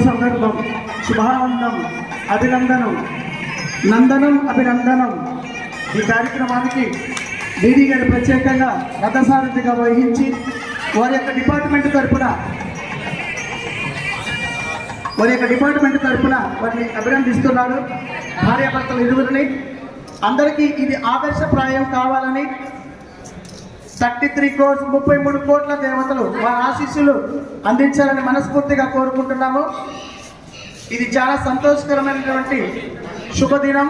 సందర్భం, శుభానందం, అభినందనం, నందనం అభినందనం. ఈ కార్యక్రమానికి డీడీ గారు ప్రత్యేకంగా రథసారథిగా వహించి వారి యొక్క డిపార్ట్మెంట్ తరపున వారిని అభినందిస్తున్నారు. భార్యాభర్తలు ఇరువురిని. అందరికీ ఇది ఆదర్శప్రాయం కావాలని 33 crores 33 కోట్ల దేవతలు వారి ఆశీస్సులు అందించాలని మనస్ఫూర్తిగా కోరుకుంటున్నాము. ఇది చాలా సంతోషకరమైనటువంటి శుభదినం.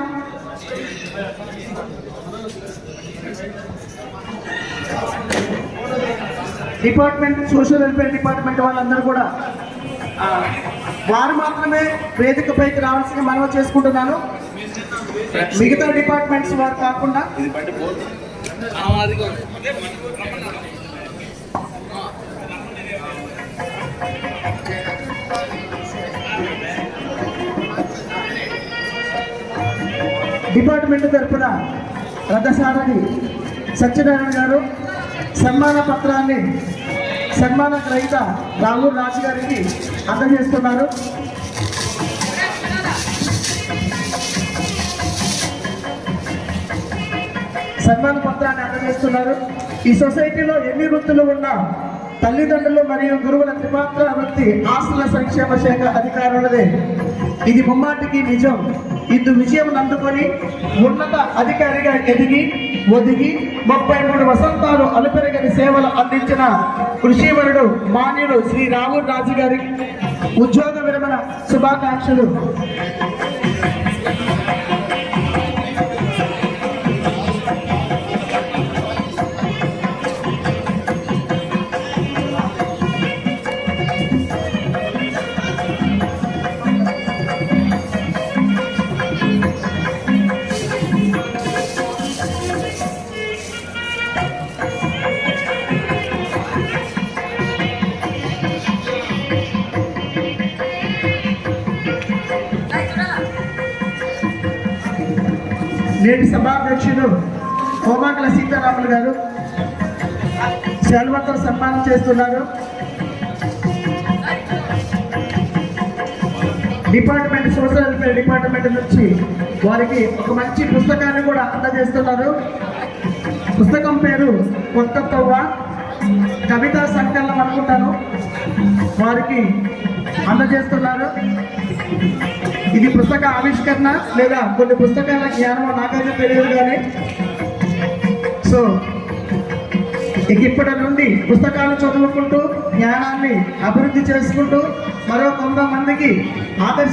డిపార్ట్మెంట్, సోషల్ వెల్ఫేర్ డిపార్ట్మెంట్ వాళ్ళందరూ కూడా వారు మాత్రమే వేదికపైకి రావాల్సిన మనవి చేసుకుంటున్నాను. మిగతా డిపార్ట్మెంట్స్ వారు కాకుండా డిపార్ట్మెంట్ తరఫున రథసారథి సత్యనారాయణ గారు సన్మాన పత్రాన్ని సన్మాన గ్రహీత రాహుల్ రాజు గారికి అందజేస్తున్నారు. సన్మాన పత్రాన్ని అందజేస్తున్నారు. ఈ సొసైటీలో ఎన్ని వృత్తులు ఉన్నా తల్లిదండ్రులు మరియు గురువుల త్రిపాత్ర వృత్తి ఆస్తుల సంక్షేమ శాఖ అధికారులదే. ఇది ముమ్మాటికి నిజం. ఇందు విజయం అందుకొని ఉన్నత అధికారిగా ఎదిగి ఒదిగి 33 వసంతాలు అలుపెరగని సేవలు అందించిన కృషివరుడు మాన్యుడు శ్రీ రాహుల్ రాజు గారి ఉద్యోగ విరమణ శుభాకాంక్షలు. నేటి సభాధ్యక్షుడు కోమాకుల సీతారాములు గారు శాల్వాతో సన్మానం చేస్తున్నారు. డిపార్ట్మెంట్, సోషల్ వెల్ఫేర్ డిపార్ట్మెంట్ నుంచి వారికి ఒక మంచి పుస్తకాన్ని కూడా అందజేస్తున్నారు. పుస్తకం పేరు కొత్త తవ్వ, కవితా సంకలనం అనుకుంటాను, వారికి అందజేస్తున్నారు. ఇది పుస్తక ఆవిష్కరణ లేదా కొన్ని పుస్తకాల జ్ఞానం నాకైతే తెలియదు కానీ, సో ఇప్పటి నుండి పుస్తకాలు చదువుకుంటూ జ్ఞానాన్ని అభివృద్ధి చేసుకుంటూ మరో కొంతమందికి ఆదర్శ